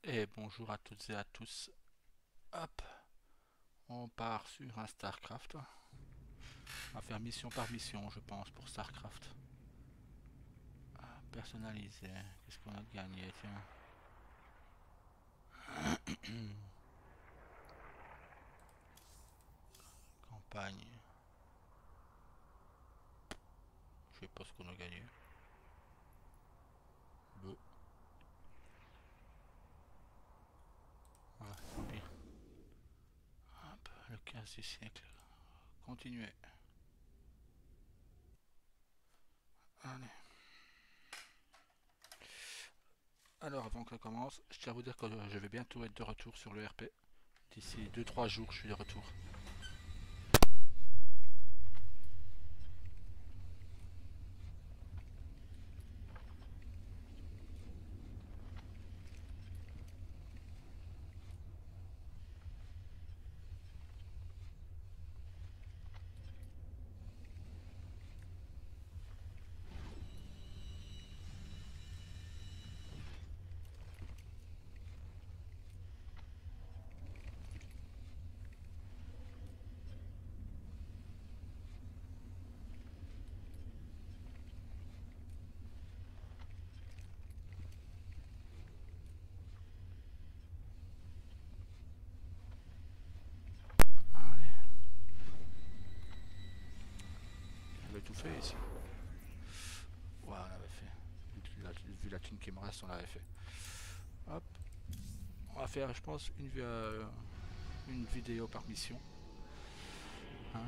Et bonjour à toutes et à tous. Hop, on part sur un StarCraft. On va faire mission par mission, je pense, pour StarCraft. Personnalisé. Qu'est-ce qu'on a gagné, tiens. Campagne. Je sais pas ce qu'on a gagné. Bleu. Voilà, tant pis. Hop, le 15 du siècle. Continuez. Allez. Alors, avant que ça commence, je tiens à vous dire que je vais bientôt être de retour sur le RP. D'ici 2-3 jours, je suis de retour. Allez. J'avais tout fait ici. Ouais, on avait fait. Vu la thune qui me reste, on l'avait fait. Hop. On va faire, je pense, une vidéo par mission. Hein.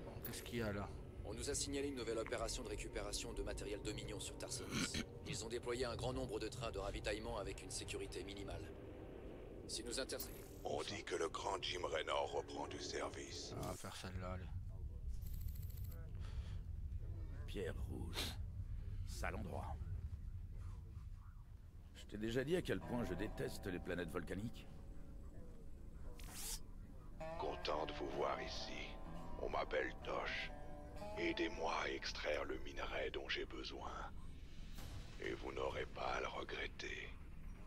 Bon, qu'est-ce qu'il y a là? On nous a signalé une nouvelle opération de récupération de matériel Dominion sur Tarsonis. Ils ont déployé un grand nombre de trains de ravitaillement avec une sécurité minimale. Si nous interceptons... On dit que le grand Jim Raynor reprend du service. On va faire celle-là, allez. Pierre rouge. Sale endroit. Je t'ai déjà dit à quel point je déteste les planètes volcaniques. Content de vous voir ici. On m'appelle Tosh. Aidez-moi à extraire le minerai dont j'ai besoin. Et vous n'aurez pas à le regretter.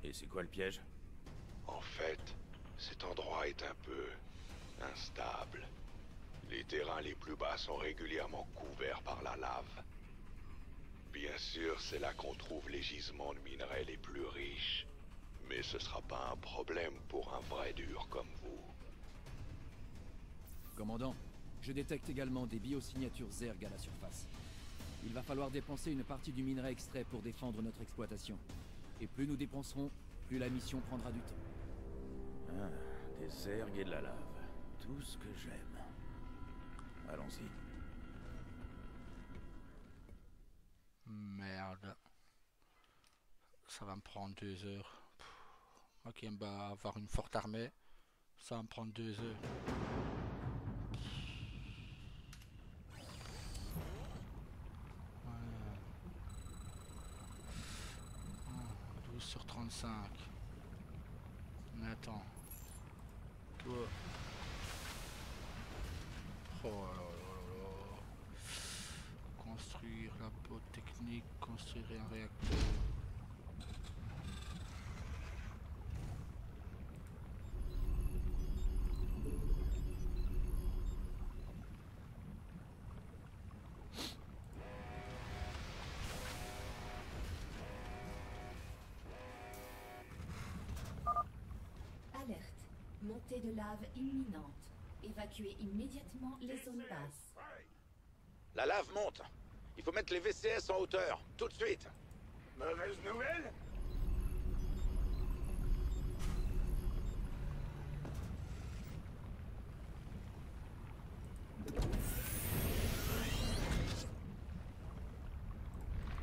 Et c'est quoi le piège? En fait, cet endroit est un peu instable. Les terrains les plus bas sont régulièrement couverts par la lave. Bien sûr, c'est là qu'on trouve les gisements de minerais les plus riches. Mais ce sera pas un problème pour un vrai dur comme vous. Commandant, je détecte également des biosignatures Zerg à la surface. Il va falloir dépenser une partie du minerai extrait pour défendre notre exploitation. Et plus nous dépenserons, plus la mission prendra du temps. Ah, des Zerg et de la lave. Tout ce que j'aime. Allons-y. Merde. Ça va me prendre 2 heures. Moi qui aime pas avoir une forte armée, ça va me prendre 2 heures. Voilà. 12/35. Mais attends. Toi. Oh là là là là. Construire la peau technique, construire un réacteur. Alerte. Montée de lave imminente. Évacuez immédiatement les zones basses. La lave monte. Il faut mettre les VCS en hauteur, tout de suite. Mauvaise nouvelle?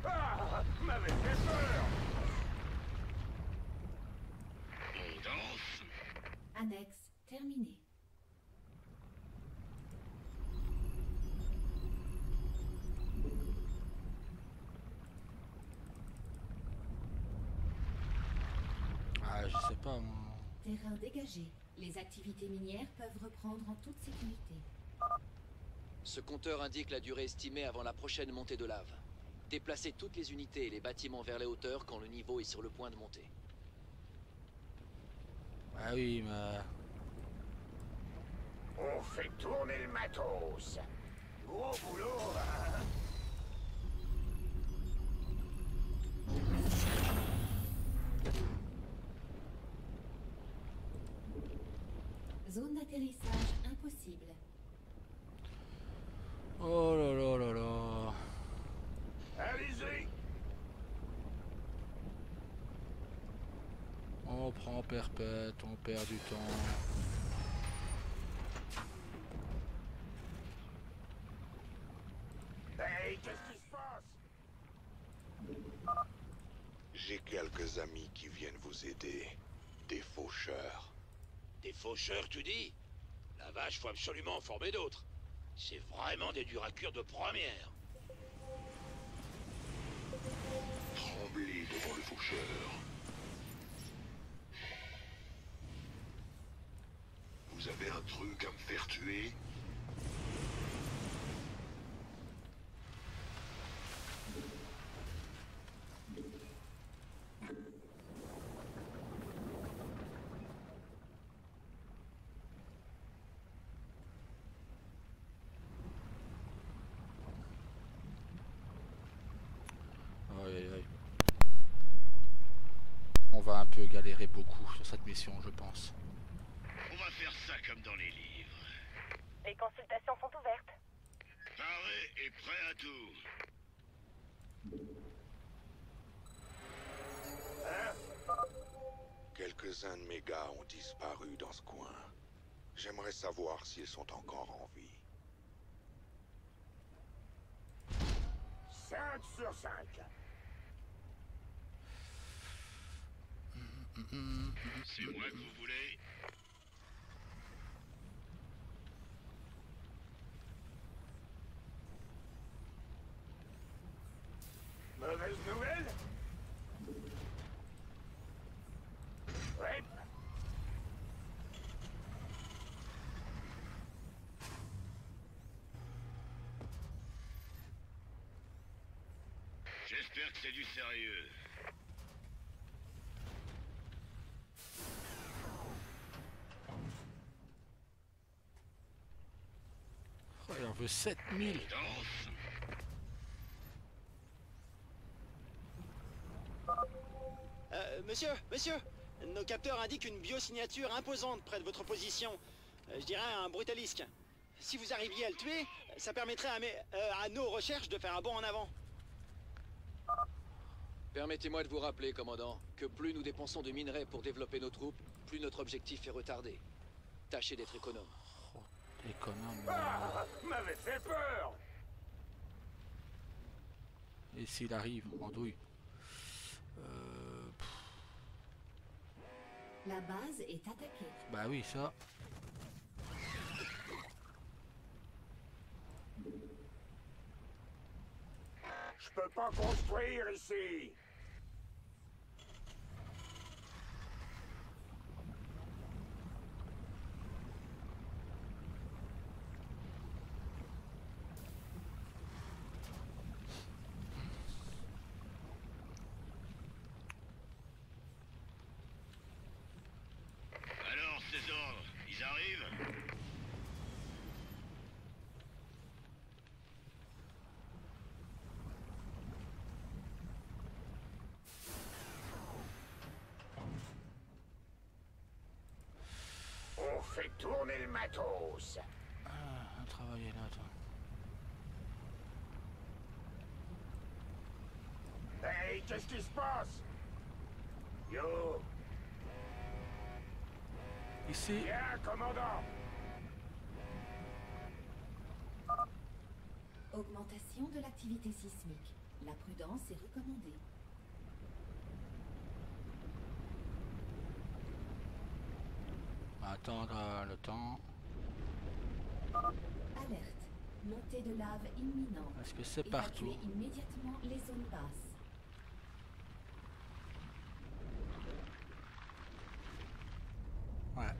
Ah, m'avait fait peur! Annexe terminée. Ah, je sais pas moi. Terrain dégagé. Les activités minières peuvent reprendre en toute sécurité. Ce compteur indique la durée estimée avant la prochaine montée de lave. Déplacez toutes les unités et les bâtiments vers les hauteurs quand le niveau est sur le point de monter. Ah oui, mais... On fait tourner le matos. Gros boulot, hein? Zone d'atterrissage impossible. Oh là là là là. Allez-y. On prend perpète, on perd du temps. Hey, qu'est-ce qui se passe? J'ai quelques amis qui viennent vous aider. Des faucheurs. Des faucheurs, tu dis? La vache, faut absolument en former d'autres. C'est vraiment des durs à cuire de première. Tremblez devant le faucheur. Vous avez un truc à me faire tuer? Aïe, aïe, aïe. On va un peu galérer beaucoup sur cette mission, je pense. On va faire ça comme dans les livres. Les consultations sont ouvertes. Paré et prêt à tout. Quelques-uns de mes gars ont disparu dans ce coin. J'aimerais savoir s'ils sont encore en vie. 5 sur 5. C'est moi que vous voulez. Mauvaise nouvelle? Ouais. J'espère que c'est du sérieux. Oh, il en veut 7000. Danse. Monsieur, nos capteurs indiquent une biosignature imposante près de votre position. Je dirais un brutalisque. Si vous arriviez à le tuer, ça permettrait à nos recherches de faire un bond en avant. Permettez-moi de vous rappeler, commandant, que plus nous dépensons de minerais pour développer nos troupes, plus notre objectif est retardé. Tâchez d'être économe. Économe. Ah, m'avait fait peur. Et s'il arrive, en douille. La base est attaquée. Bah oui, ça. Je peux pas construire ici. Alors, ces ordres, ils arrivent? On fait tourner le matos. Ah, travailler là, attends. Hey, qu'est-ce qui se passe? Yo, Ici. bien, commandant. Augmentation de l'activité sismique. La prudence est recommandée. Attendre le temps. Alerte. Montée de lave imminente. Est-ce que c'est partout? Évacuez immédiatement les zones basses. Ouais.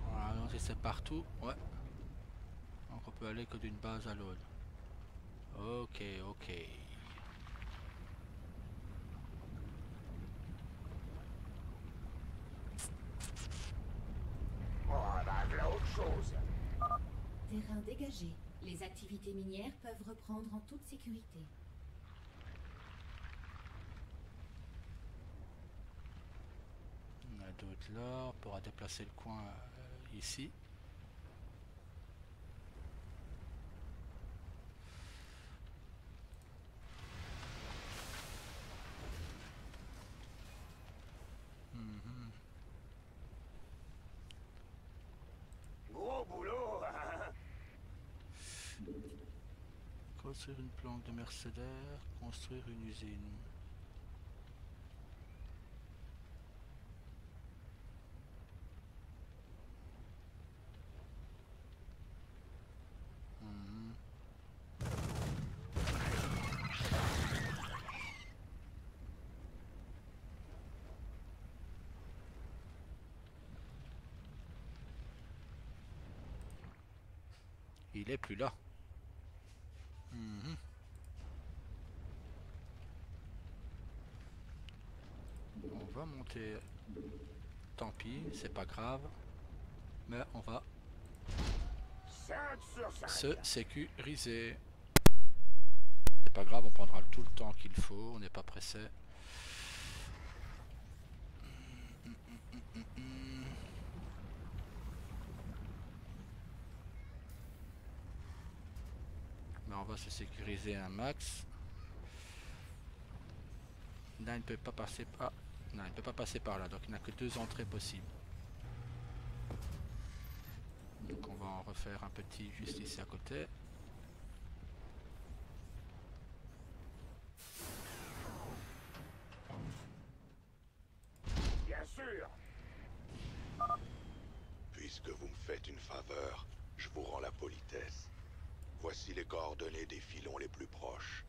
Voilà, donc si c'est partout, ouais. Donc on peut aller que d'une base à l'autre. Ok, ok. dégagé. Les activités minières peuvent reprendre en toute sécurité. On a d'autres là, on pourra déplacer le coin ici. Gros boulot, hein? Construire une planque de mercenaires, construire une usine. Il est plus là. On va monter. Tant pis, c'est pas grave. Mais on va 5 sur 5. se sécuriser. C'est pas grave, on prendra tout le temps qu'il faut, on n'est pas pressé. Mais on va se sécuriser un max. Là, il ne peut pas passer par... Non, il ne peut pas passer par là, donc il n'a que 2 entrées possibles. Donc on va en refaire un petit juste ici à côté. Bien sûr. Puisque vous me faites une faveur, je vous rends la politesse. Voici les coordonnées des filons les plus proches.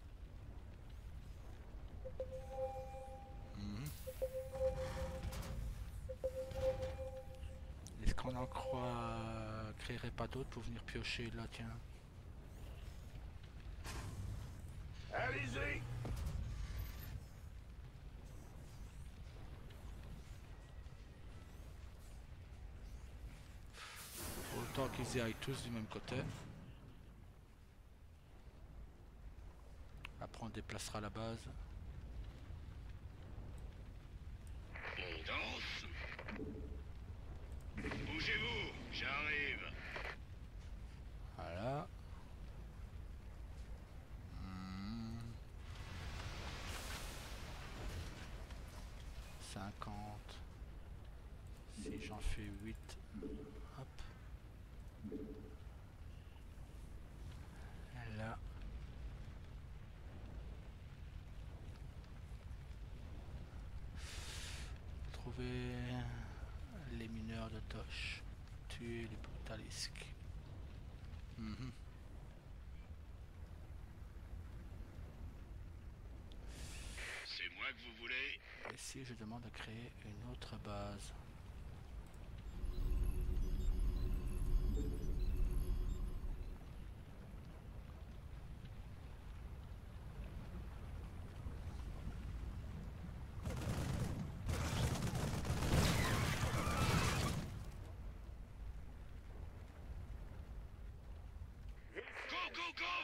Est-ce qu'on en créerait pas d'autres pour venir piocher là, tiens? Allez-y. Autant qu'ils y aillent tous du même côté. Après on déplacera la base. On danse. Bougez-vous, j'arrive. Voilà. 50. Si j'en fais 8. Hop. Là. Trouver les mineurs de Tosh. Tuer les brutalisques. C'est moi que vous voulez. Et si je demande à créer une autre base? Go, go, go!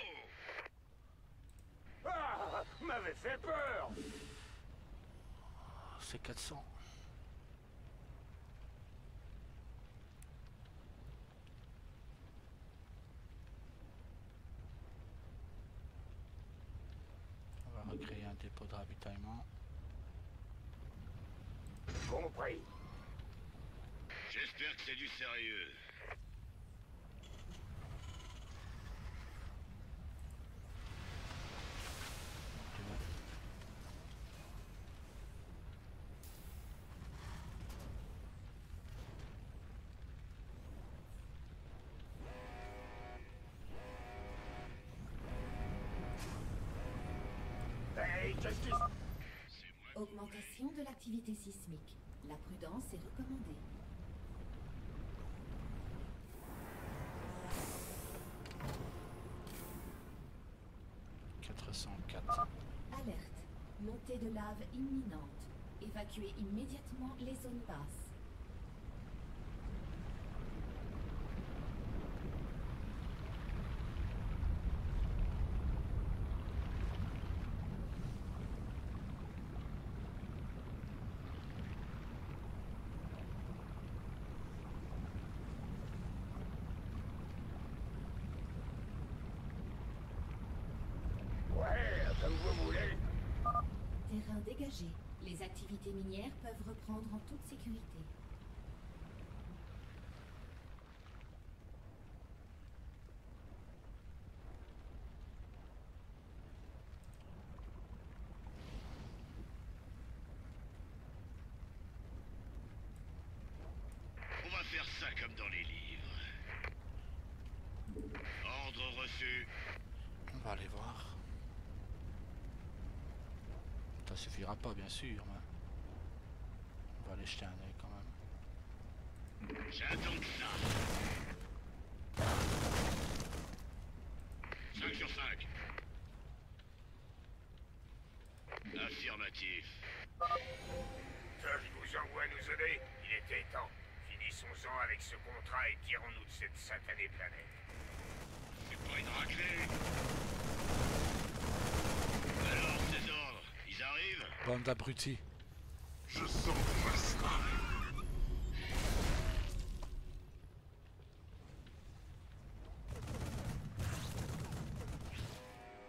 Ah, m'avait fait peur. C'est 400. On va recréer un dépôt de ravitaillement. Compris. J'espère que c'est du sérieux. Hey, justice. Augmentation de l'activité sismique. La prudence est recommandée. Alerte. Montée de lave imminente. Évacuez immédiatement les zones basses. terrain dégagé. Les activités minières peuvent reprendre en toute sécurité. On va faire ça comme dans les livres. Ordre reçu. On va aller voir. Ça suffira pas, bien sûr, mais on va aller jeter un œil quand même. J'attends que ça. 5 sur 5. Affirmatif. Que je vous envoie nous aider. Il était temps. Finissons-en avec ce contrat et tirons-nous de cette satanée planète. C'est pas une raclée. Alors, ces ordres, ils arrivent? Bande d'abrutis. Je sens qu'on va se marrer.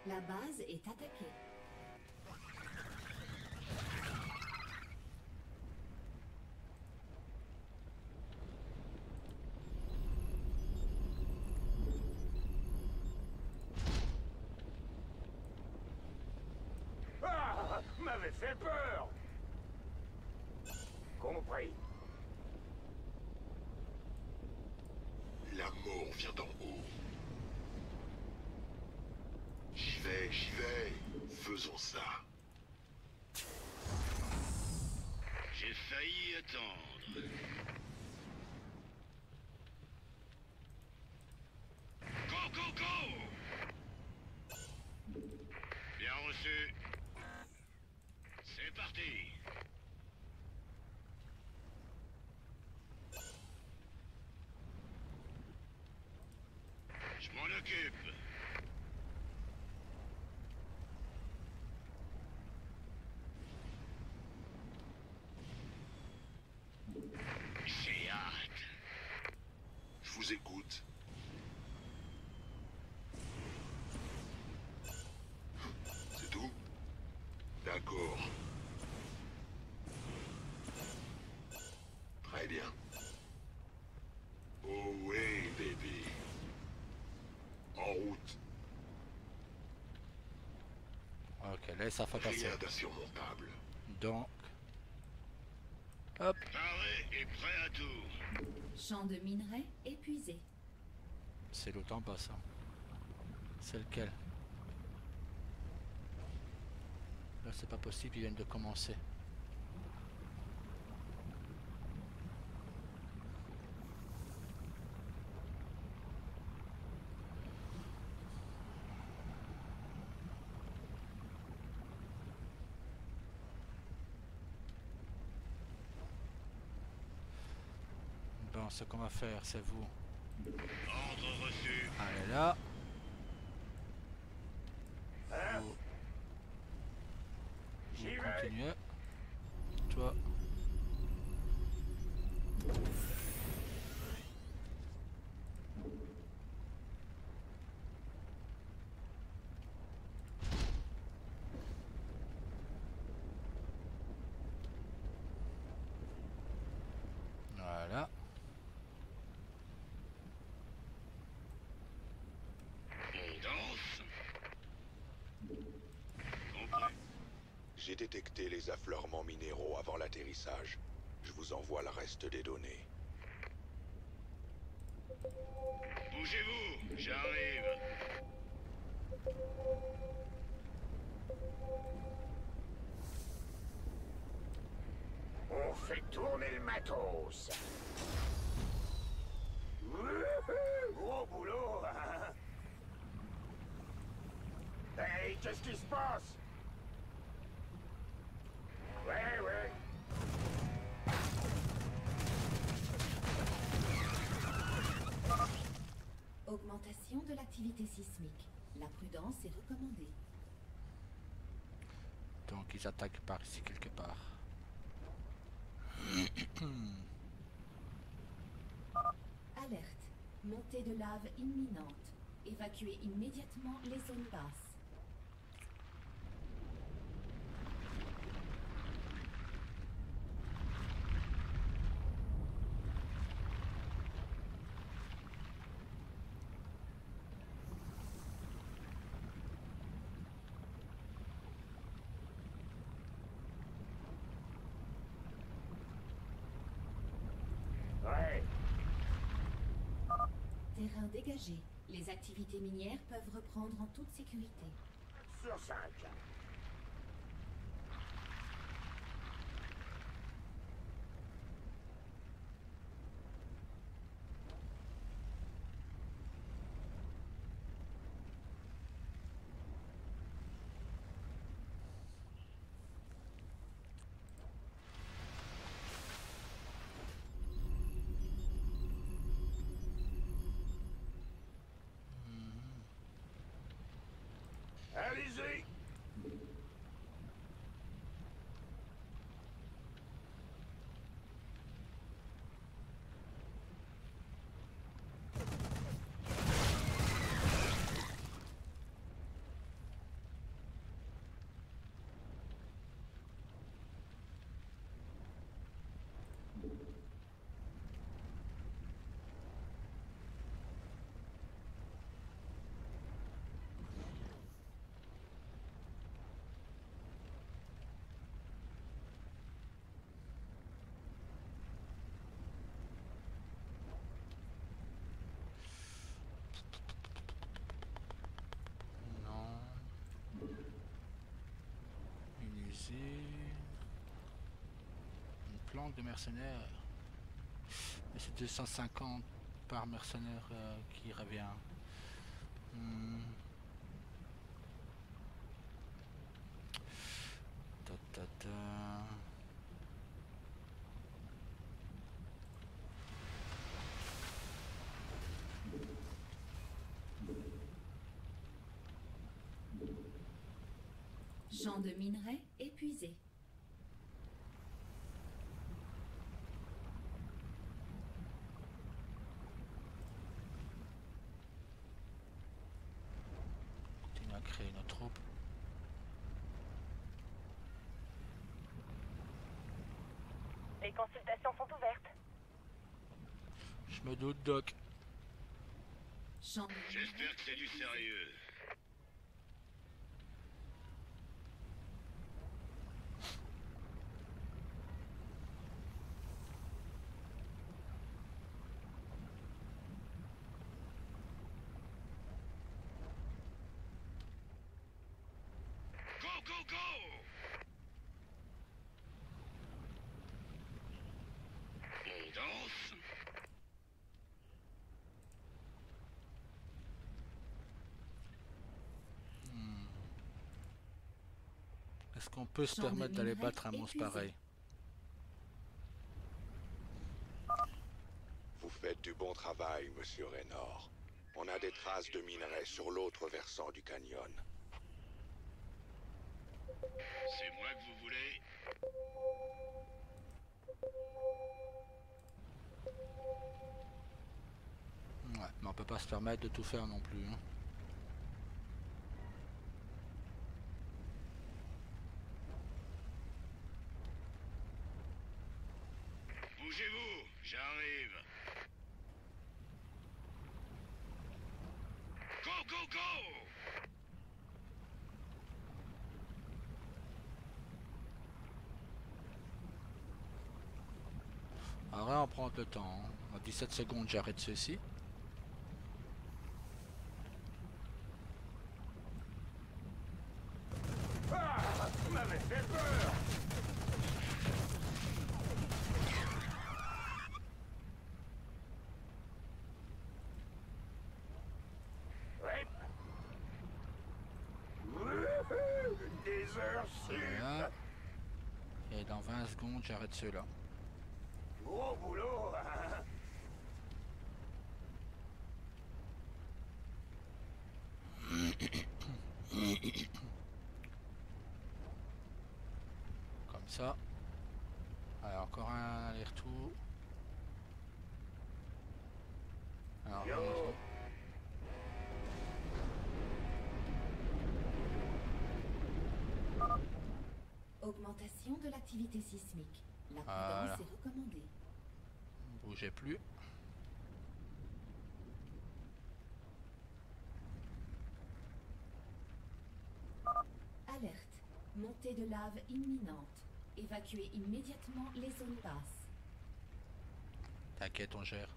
La base est attaquée. Ah, m'avait fait peur. Compris. La mort vient d'en haut. J'y vais. Faisons ça. J'ai failli attendre. Go! Bien reçu. C'est parti. Je m'en occupe. J'ai hâte. Je vous écoute. C'est tout? D'accord. Très bien. Oh oui, baby. En route. Ok, là ça fait passer. Rien d'insurmontable. Donc, hop, Paré et prêt à tout. Champ de minerai épuisé. c'est l'autre en bas ça. C'est lequel? Là c'est pas possible, ils viennent de commencer. Bon, ce qu'on va faire, c'est vous. Ordre reçu. Allez là. Hein? Vous J'y vais. continuez. Toi. Voilà. On danse. Compris. J'ai détecté les affleurements minéraux avant l'atterrissage. Je vous envoie le reste des données. Bougez-vous, j'arrive. On fait tourner le matos. Wouhou, gros boulot. Hein. Hey, qu'est-ce qui se passe? Ouais. Augmentation de l'activité sismique. La prudence est recommandée. Donc ils attaquent par ici quelque part. Alerte. Montée de lave imminente. Évacuez immédiatement les zones basses. dégagé. Les activités minières peuvent reprendre en toute sécurité. Sur 5. Allez-y. Une planque de mercenaires. Mais c'est 250 par mercenaire qui revient. Ta, ta, ta. Champ de minerais épuisé. Continue à créer nos troupes. Les consultations sont ouvertes. Je me doute, Doc. Champ de J'espère que c'est du sérieux. Go, go, go! On danse. Est-ce qu'on peut se Champ de permettre d'aller minerais battre un monstre épuisé. pareil? Vous faites du bon travail, monsieur Raynor. On a des traces de minerais sur l'autre versant du canyon. C'est moi que vous voulez. Ouais, mais on peut pas se permettre de tout faire non plus. Hein. Bougez-vous, j'arrive. Go, go, go! Alors là, on prend le temps. Hein. En 17 secondes, j'arrête ceci. Ah, vous m'avez fait peur. Ouais. Wouhou, des heures Voilà. sup. Et dans 20 secondes, j'arrête ceux-là. Gros boulot, hein. Comme ça. Alors, encore un aller-retour. Alors, Yo. Augmentation de l'activité sismique. La Voilà. prudence est recommandée. bougez plus. Alerte. Montée de lave imminente. Évacuez immédiatement les zones basses. T'inquiète, on gère.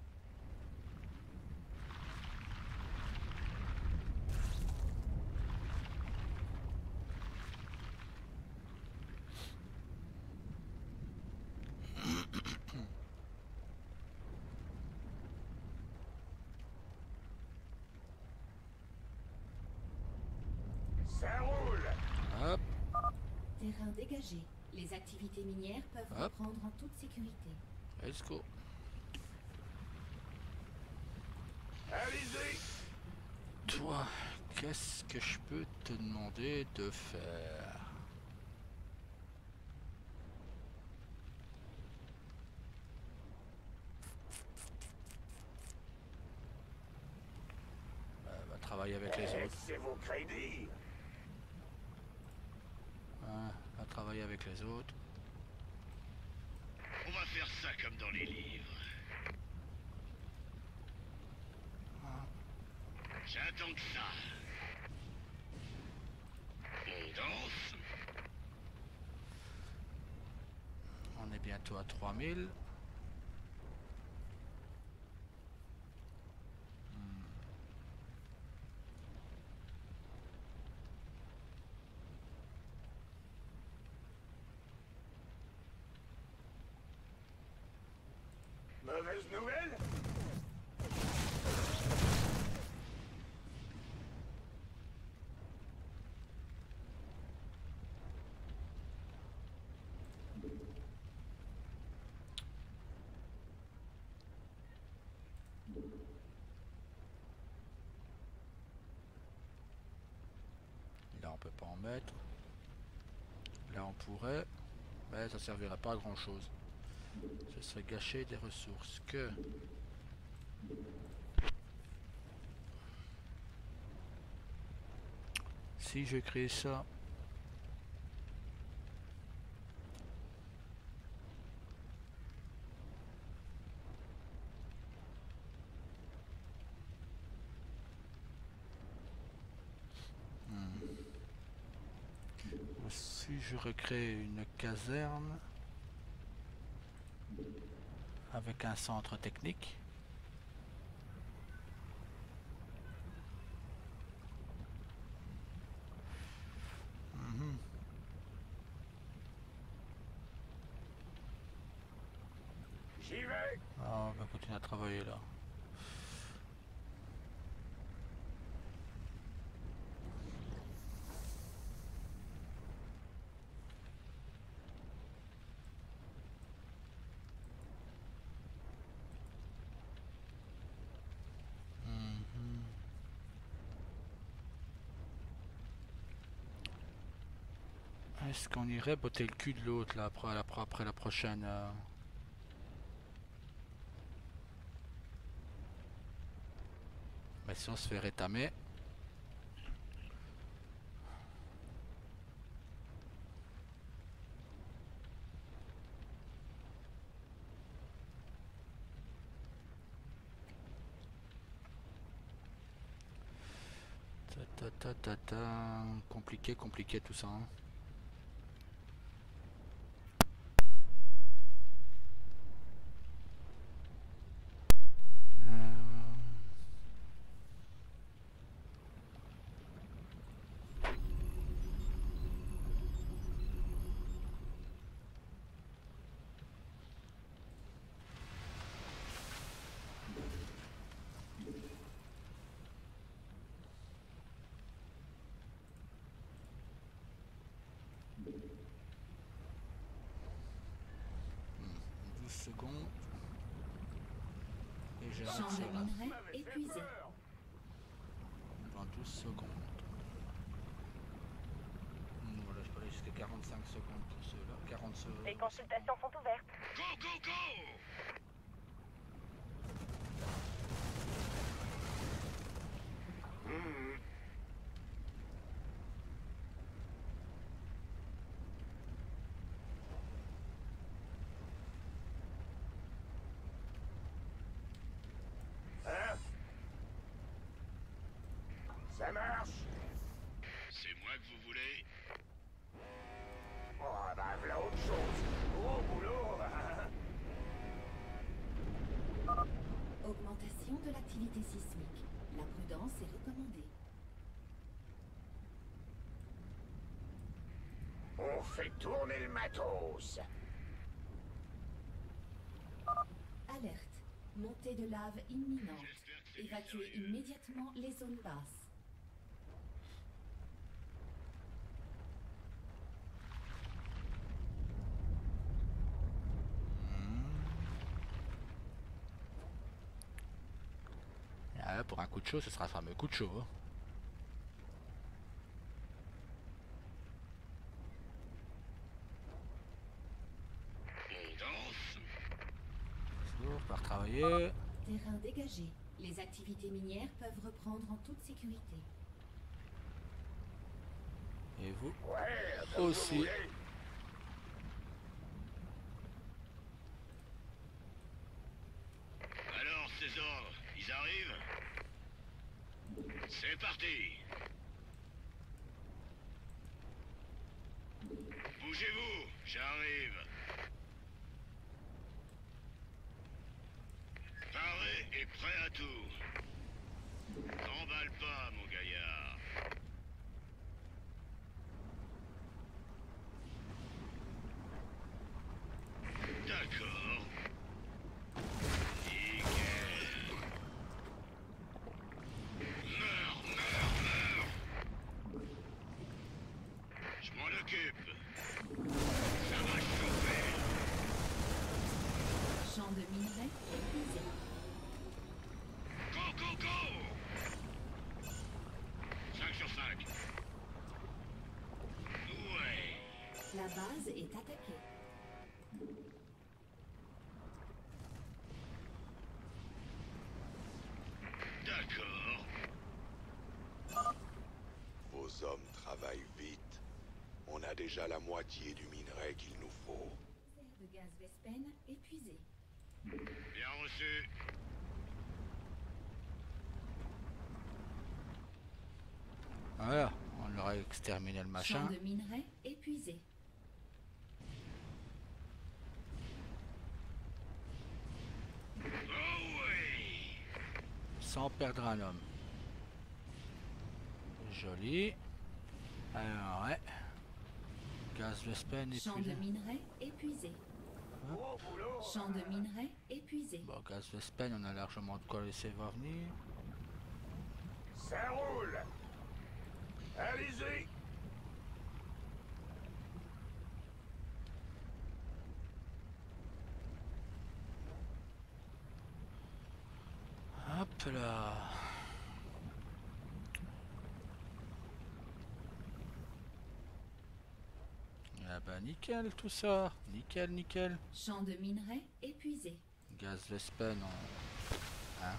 Terrain dégagé. Les activités minières peuvent Hop. reprendre en toute sécurité. Let's go. Allez-y! Toi, qu'est-ce que je peux te demander de faire? Va travailler avec les autres. C'est vos crédits! Va travailler avec les autres. On va faire ça comme dans les livres. J'attends que ça. On danse. On est bientôt à 3000. Mauvaise nouvelle? Là on peut pas en mettre. Là on pourrait. Mais ça servira pas à grand chose. Ce serait gâcher des ressources que... Si je crée ça... Si je recrée une caserne avec un centre technique, J'y vais! on va continuer à travailler là. Est-ce qu'on irait botter le cul de l'autre là après la prochaine Mais si on se fait rétamer. Compliqué tout ça. Hein. Secondes. Et j'ai Champ de minerai épuisé. Dans 12 secondes. Voilà, je peux aller jusqu'à 45 secondes pour ceux-là. 40 secondes. Les consultations sont ouvertes. Go, go, go! Hein? Ça marche! C'est moi que vous voulez? Oh, bah, voilà autre chose! Gros boulot! Augmentation de l'activité sismique. La prudence est recommandée. On fait tourner le matos! Alerte. Montée de lave imminente. Évacuez immédiatement les zones basses. Ouais, pour un coup de chaud, ce sera un fameux coup de chaud. Hein. On va retravailler. Terrain dégagé. Les activités minières peuvent reprendre en toute sécurité. Et vous Ouais, aussi. Alors, ces ordres, ils arrivent? C'est parti! Bougez-vous, j'arrive. Paré et prêt à tout. T'emballe pas, mon gaillard. D'accord. Nickel. Meurs, meurs, meurs. Je m'en occupe. Ça va chauffer. Champ de minerai épuisé. Go, go, go! 5 sur 5. Ouais. La base est attaquée. D'accord. Vos hommes travaillent vite. On a déjà la moitié du minerai qu'il nous faut. Réserve de gaz Vespen épuisé. Bien reçu. Voilà, on aurait exterminé le machin. Champ de minerai épuisé. Oh oui! Sans perdre un homme. Joli. Alors ouais. Gaz Vespen Champ épuisé. de minerai épuisé. Gros boulot. Champ de minerai épuisé. Bon, gaz Vespen, on a largement de quoi laisser venir. Ça roule. Allez-y. Hop là. Ah bah nickel tout ça. Nickel, nickel. Champ de minerai épuisé. Gaz Vespen, on... Hein?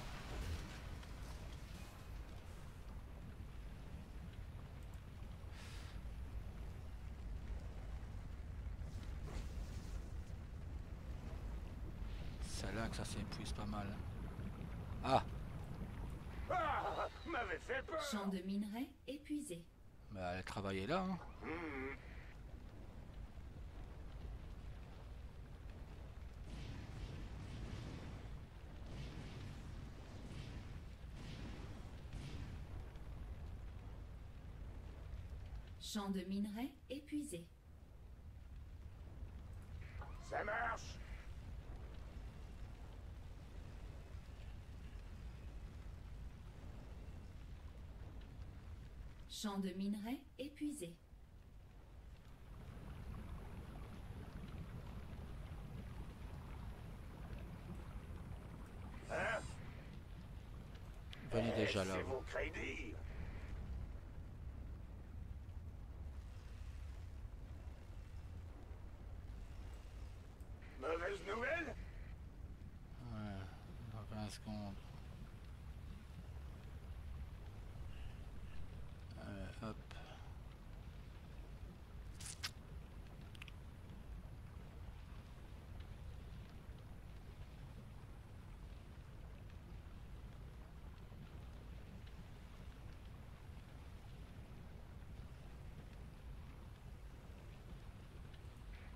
C'est là que ça s'épuise pas mal. Ah! Ah, m'avait fait peur. Champ de minerai épuisé. Bah elle a travaillé là, hein. Champ de minerai épuisé. Ça marche. Champ de minerai épuisé. Hein? Venez déjà là. C'est vos crédits. Mauvaise nouvelle? Ouais, dans 20 secondes. Hop.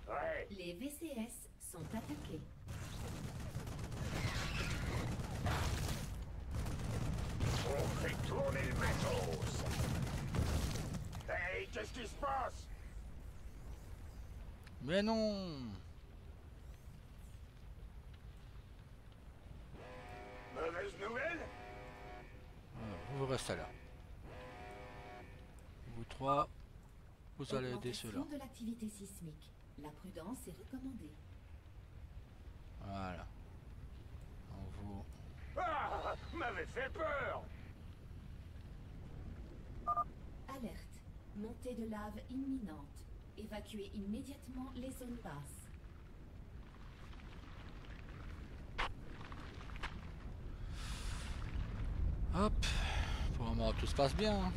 Ouais. Les VCS sont attaqués. On fait tourner le matos. Hey, qu'est-ce qui se passe? Mais non! Mauvaise nouvelle? Vous restez là. Vous trois, vous allez aider ceux-là. Augmentation de l'activité sismique. La prudence est recommandée. Voilà. Donc vous Ah, m'avait fait peur. Alerte. Montée de lave imminente. Évacuez immédiatement les zones basses. Hop. Pour le moment, tout se passe bien. Hein.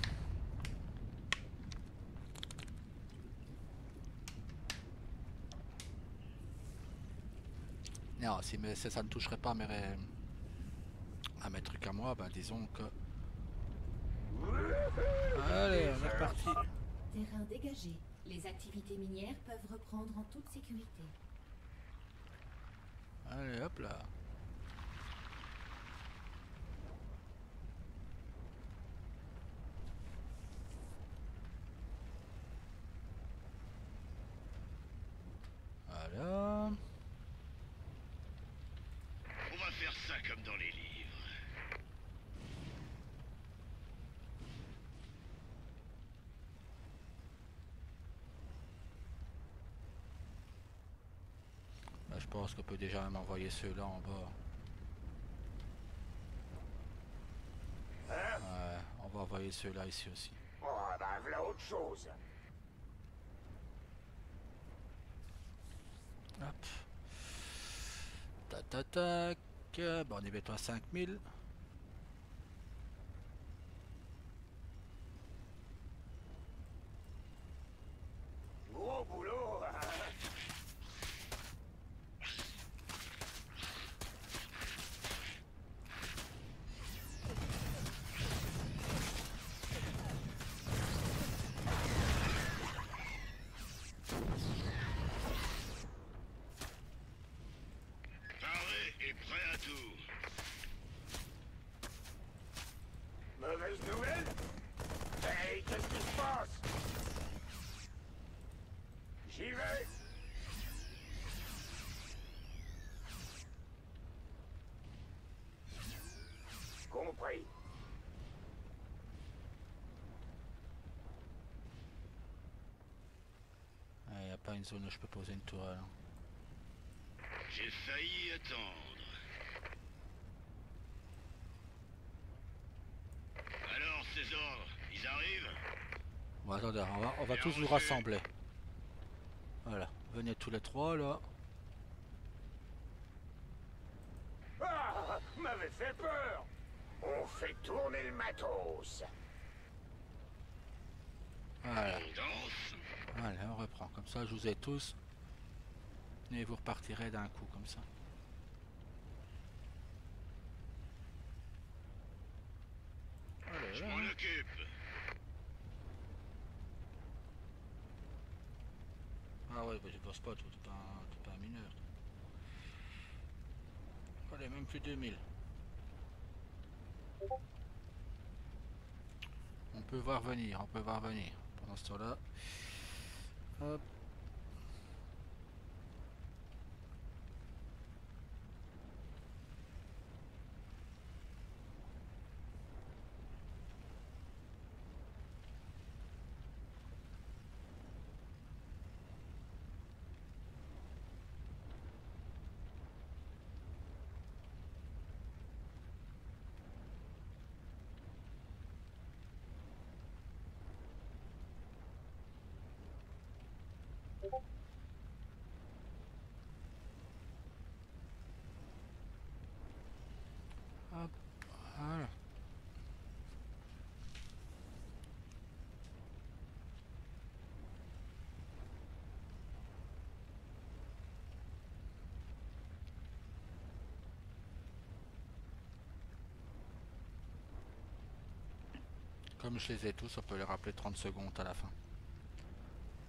Non, si ça ne toucherait pas à mes trucs à moi, bah disons que... Allez, on est reparti. Terrain dégagé. Les activités minières peuvent reprendre en toute sécurité. Allez, hop là. Voilà. On va faire ça comme dans les livres. Bah, je pense qu'on peut déjà même envoyer ceux-là en bas. Ouais, on va envoyer ceux-là ici aussi. Oh, bah, voilà autre chose. Hop. Tac, tac, tac. Bon, on est bientôt à 5000. Gros boulot. Hein. Paré et prêt à tout. Mauvaise nouvelle? Hey, qu'est-ce qui se passe? J'y vais. Compris. Il n'y a pas une zone où je peux poser une tourelle. J'ai failli attendre. Alors, ces ordres, ils arrivent? Bon, attendez, on va tous vous rassembler. Voilà, venez tous les trois là. Ah, m'avait fait peur. On fait tourner le matos. Voilà. On danse. Allez, on reprend. Comme ça, je vous ai tous. Et vous repartirez d'un coup, comme ça. Allez, Je là. m'en occupe. Ah ouais, bah, je bosse pas, t'es pas un mineur. Allez, même plus 2000. On peut voir venir, Pendant ce temps-là. Hop. Hop, voilà. Comme je les ai tous, on peut les rappeler 30 secondes à la fin.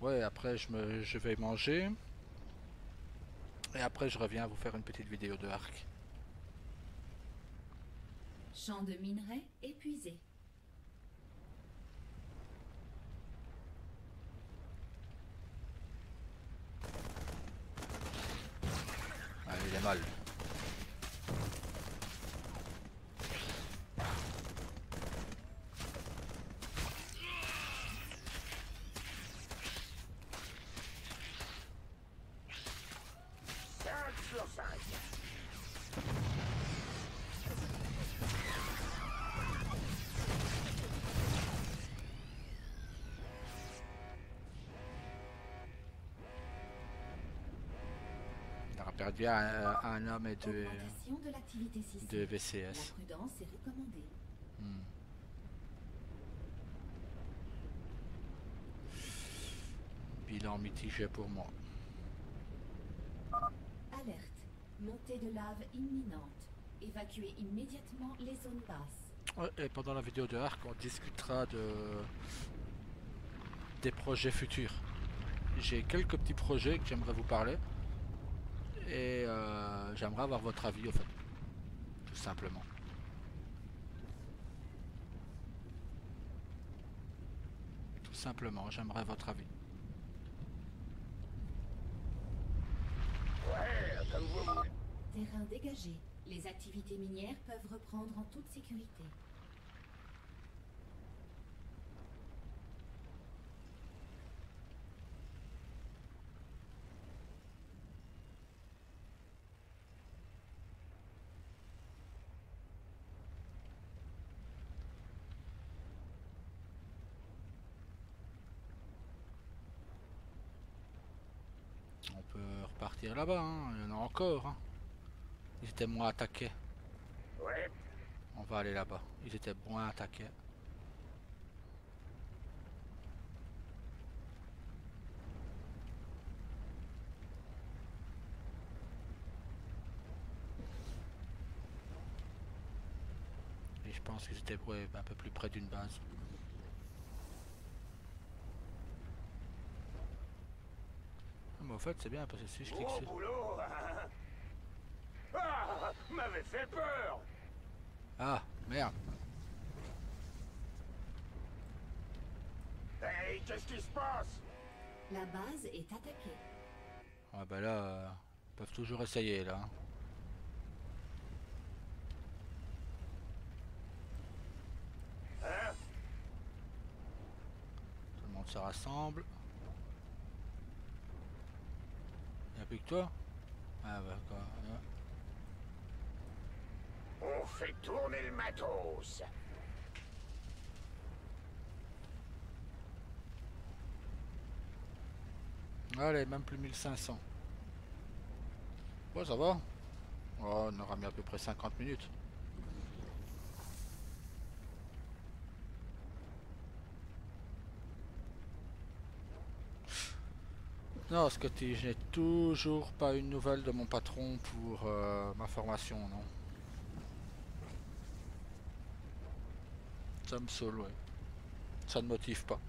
Ouais, après je vais manger. Et après je reviens vous faire une petite vidéo de arc. Champ de minerais épuisé. Ah, il est mal. perdu un homme et deux Augmentation de l'activité système. de VCS. La prudence est recommandée. Bilan mitigé pour moi. Alerte. Montée de lave imminente. Évacuez immédiatement les zones basses. Ouais, et pendant la vidéo de Arc, on discutera des projets futurs. J'ai quelques petits projets que j'aimerais vous parler. Et j'aimerais avoir votre avis au fait. Tout simplement. Tout simplement, j'aimerais votre avis. Ouais, comme vous. Terrain dégagé. Les activités minières peuvent reprendre en toute sécurité. On peut repartir là-bas, hein. Il y en a encore. Hein. Ils étaient moins attaqués. Ouais. On va aller là-bas. Ils étaient moins attaqués. Et je pense qu'ils étaient ouais, un peu plus près d'une base. Mais en fait c'est bien parce que si je clique Gros sur... boulot. Ah, m'avait fait peur. Ah, merde. Hey, qu'est-ce qui se passe? La base est attaquée. Ah bah là, ils peuvent toujours essayer là. Hein? Tout le monde se rassemble. Il n'y a plus que toi? Ah bah quoi. On fait tourner le matos. Allez, même plus 1500. Bon, ça va. Oh, on aura mis à peu près 50 minutes. Non, Scotty, je n'ai toujours pas une nouvelle de mon patron pour ma formation, non. Ça me saoule, ouais. Ça ne motive pas.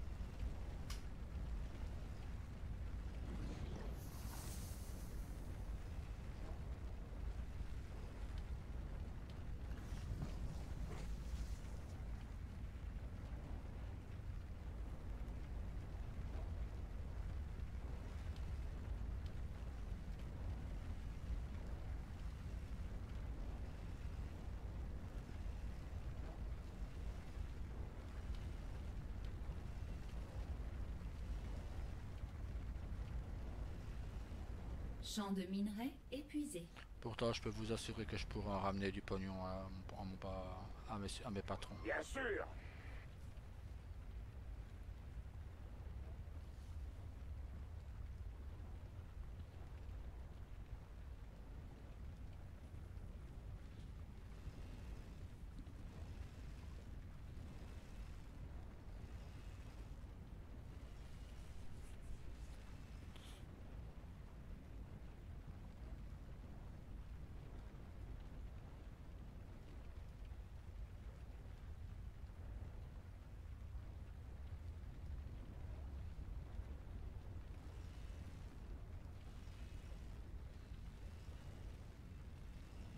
Champ de minerais épuisé. Pourtant, je peux vous assurer que je pourrai en ramener du pognon à mes patrons. Bien sûr.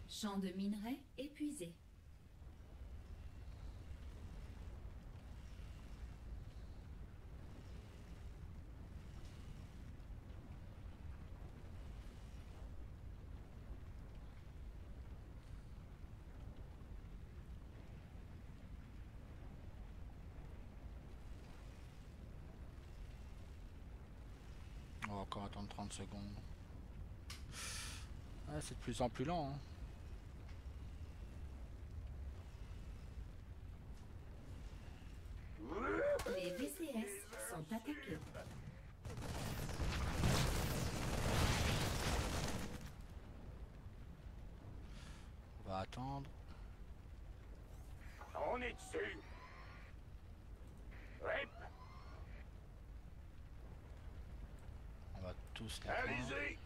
Champ de minerais épuisé. On va encore attendre 30 secondes. Ouais, c'est de plus en plus lent, hein. Les VCS sont attaqués. attendre. On est dessus. Rip, On va tous les prendre. allez-y.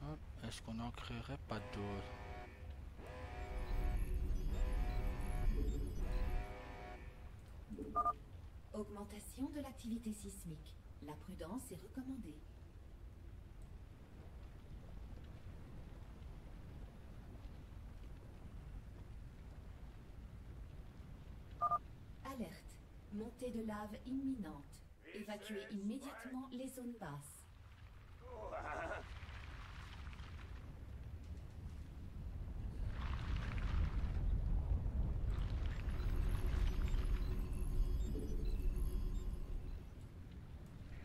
Hop, est-ce qu'on en créerait pas d'autres? Augmentation de l'activité sismique. La prudence est recommandée. Alerte. Montée de lave imminente. Évacuez immédiatement les zones basses.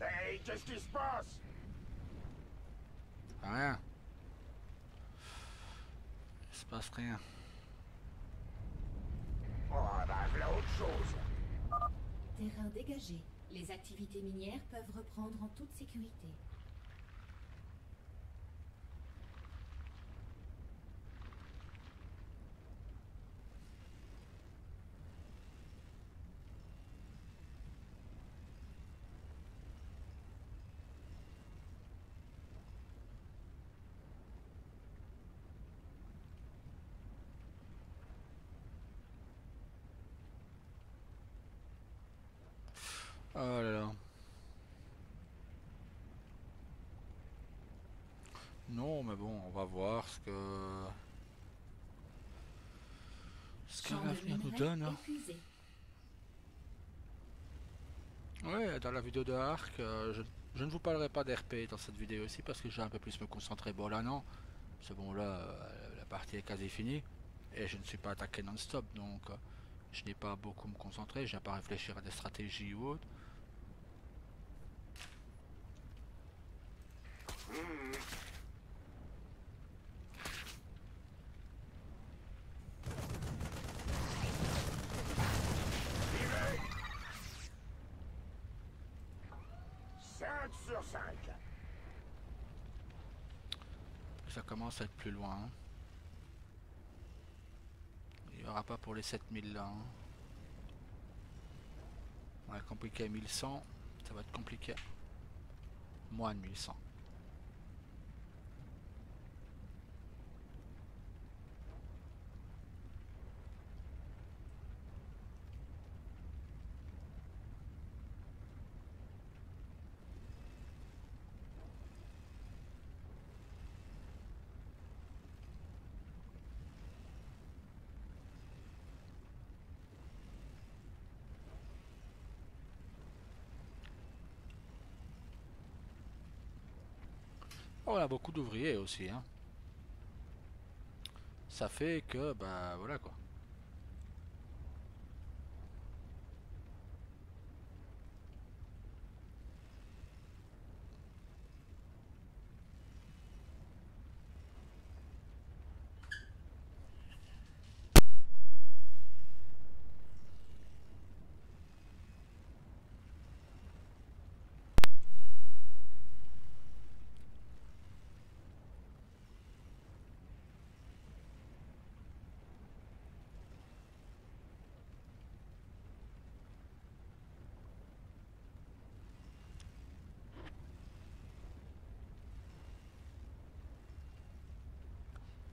Hey, qu'est-ce qui se passe? Rien. Il se passe rien. Oh, ben, voilà autre chose. Terrain dégagé. Les activités minières peuvent reprendre en toute sécurité. Oh là là. Non, mais bon, on va voir ce que Champ de l'avenir nous minerais donne. Hein. épuisé. Ouais, dans la vidéo de Ark, je ne vous parlerai pas d'RP dans cette vidéo aussi parce que j'ai un peu plus me concentrer. Bon là non, c'est bon là, la partie est quasi finie et je ne suis pas attaqué non-stop donc je n'ai pas beaucoup me concentrer, je n'ai pas à réfléchir à des stratégies ou autres. Vivez. 5 sur 5. Ça commence à être plus loin. Hein. Il n'y aura pas pour les 7000 là. Hein. On va compliqué à 1100, ça va être compliqué. Moins de 1100. Oh, on a beaucoup d'ouvriers aussi. Hein. Ça fait que, bah voilà quoi.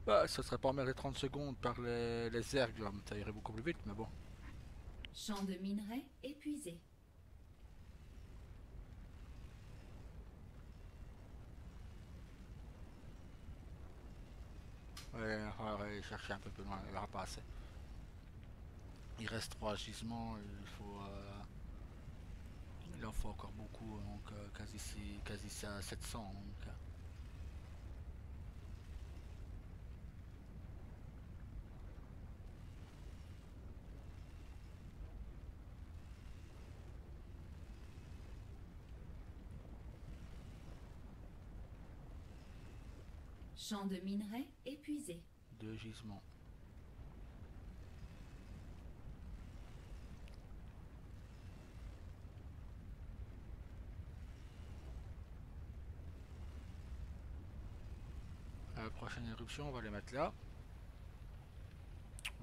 Bah, ça serait pas en mer les 30 secondes par les ergs, là, ça irait beaucoup plus vite, mais bon. Champ de minerais épuisé. Ouais, on va chercher un peu plus loin, il n'y aura pas assez. Il reste 3 gisements, il en faut encore beaucoup, donc quasi à 700. Donc, Champ de minerais épuisé. 2 gisements. La prochaine éruption, on va les mettre là.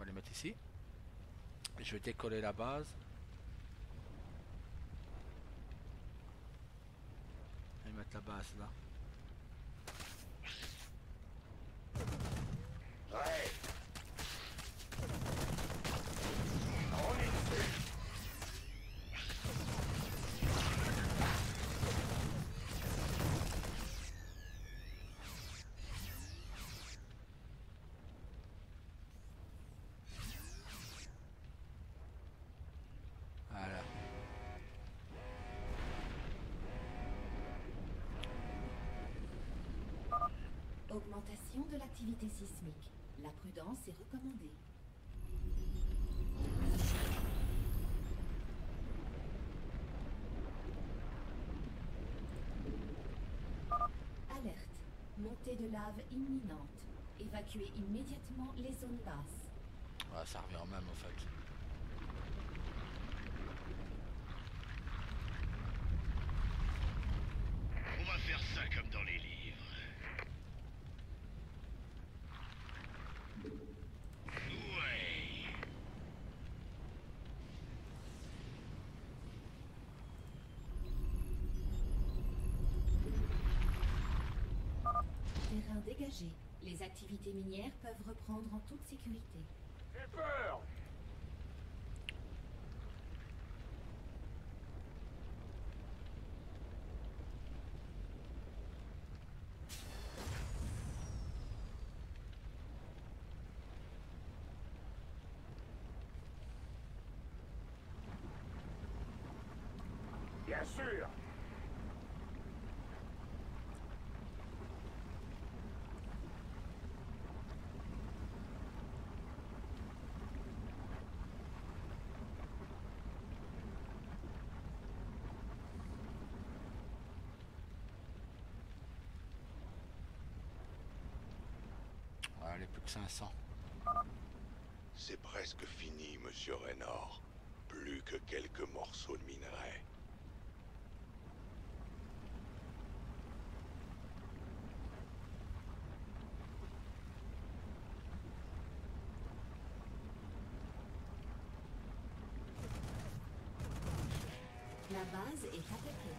va les mettre ici. Et je vais décoller la base. Et mettre la base là. Ouais. On est dessus. Voilà. Augmentation de l'activité sismique. La prudence est recommandée. Alerte. Montée de lave imminente. Évacuez immédiatement les zones basses. Ouais, ça revient au même en fait. On va faire ça comme dans les livres. Ouais. Terrain dégagé. Les activités minières peuvent reprendre en toute sécurité. J'ai peur. Bien sûr. Allez, plus que 500. C'est presque fini, monsieur Raynor. Plus que quelques morceaux de minerai. La base est attaquée.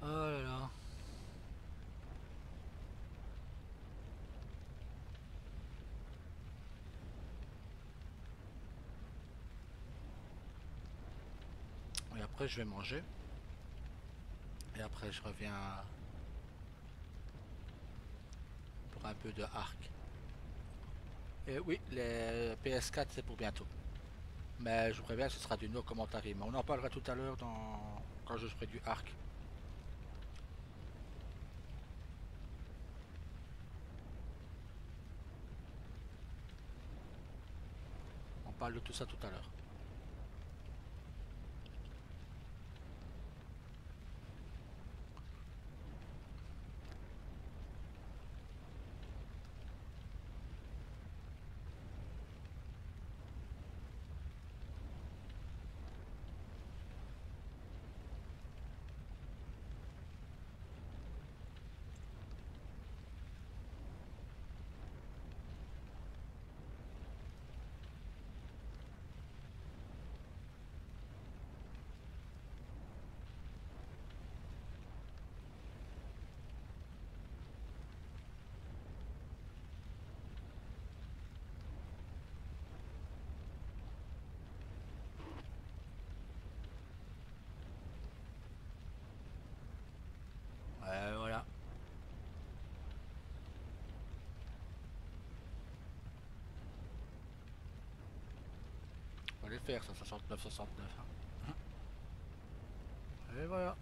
Oh là là. Et après je vais manger. Et après je reviens pour un peu de arc. Et oui, les PS4 c'est pour bientôt. Mais je vous préviens, ce sera du no commentary. Mais on en parlera tout à l'heure quand je ferai du arc. On parle de tout ça tout à l'heure. Voilà. On va les faire, 169, 69. Hein. Et voilà.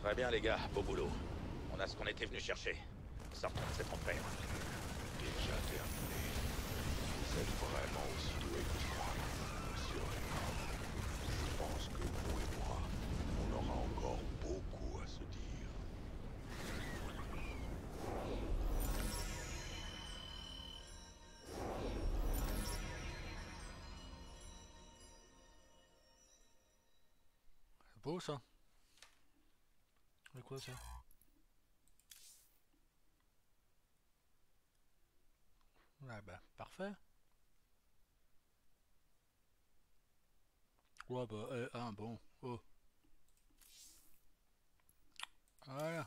Très bien les gars, beau boulot. On a ce qu'on était venu chercher. Sortons de cet enfer. Déjà terminé. Vous êtes vraiment aussi doué que je crois, monsieur Raynor. Je pense que vous et moi, on aura encore beaucoup à se dire. C'est beau ça. C'est quoi ça? Ouais bah parfait. Ouais bah bon. Oh. Voilà.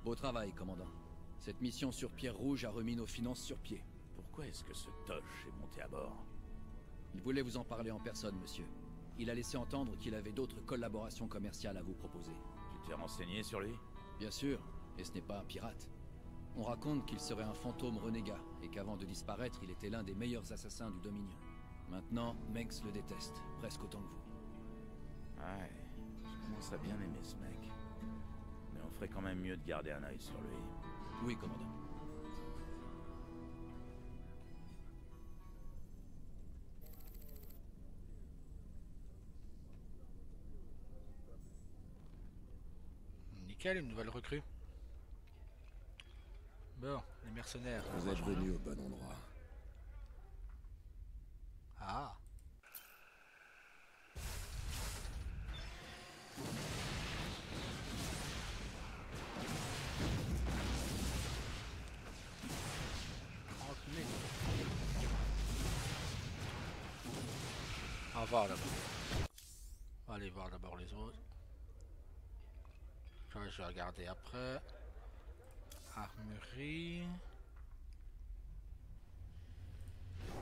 Beau travail, commandant. Cette mission sur Pierre Rouge a remis nos finances sur pied. Pourquoi est-ce que ce Tosh est monté à bord? Il voulait vous en parler en personne, monsieur. Il a laissé entendre qu'il avait d'autres collaborations commerciales à vous proposer. Tu t'es renseigné sur lui? Bien sûr, et ce n'est pas un pirate. On raconte qu'il serait un fantôme renégat, et qu'avant de disparaître, il était l'un des meilleurs assassins du Dominion. Maintenant, Mengs le déteste, presque autant que vous. Ouais, je commence à bien aimer ce mec. Mais on ferait quand même mieux de garder un œil sur lui. Oui, commandant. Nickel, une nouvelle recrue. Bon, les mercenaires. Vous êtes venu au bon endroit. Ah. On va voir d'abord. On va aller voir d'abord les autres. Ça, je vais regarder après. Armurerie.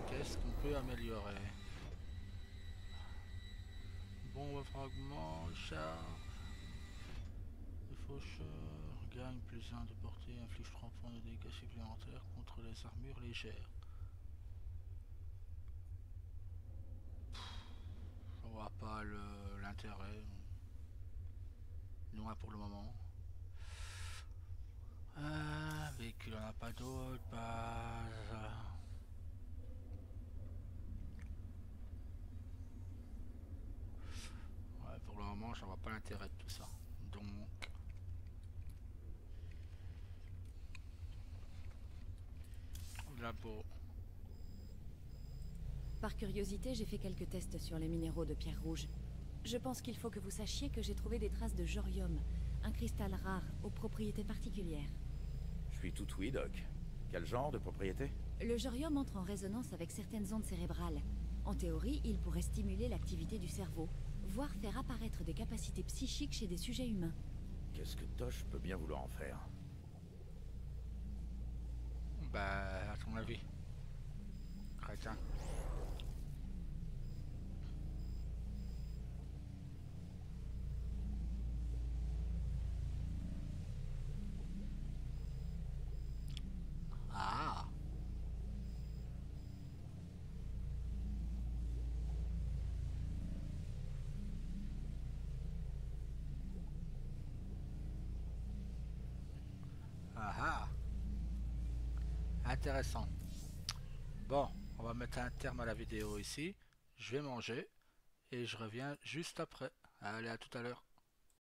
Qu'est-ce qu'on peut améliorer? Bombe fragment, char. Le faucheur gagne plus 1 de portée, inflige 3 points de dégâts supplémentaires contre les armures légères. Je vois pas l'intérêt. Loin pour le moment. Véhicule, on n'a pas d'autre. Base. Ouais, pour le moment, je vois pas l'intérêt de tout ça. Donc. Labo. Par curiosité, j'ai fait quelques tests sur les minéraux de Pierre Rouge. Je pense qu'il faut que vous sachiez que j'ai trouvé des traces de jorium, un cristal rare aux propriétés particulières. Je suis tout oui, Doc. Quel genre de propriété? Le jorium entre en résonance avec certaines ondes cérébrales. En théorie, il pourrait stimuler l'activité du cerveau, voire faire apparaître des capacités psychiques chez des sujets humains. Qu'est-ce que Tosh peut bien vouloir en faire? Bah, à ton avis. Crétin. Ah. Ah. Intéressant. Bon, on va mettre un terme à la vidéo ici. Je vais manger et je reviens juste après. Allez, à tout à l'heure.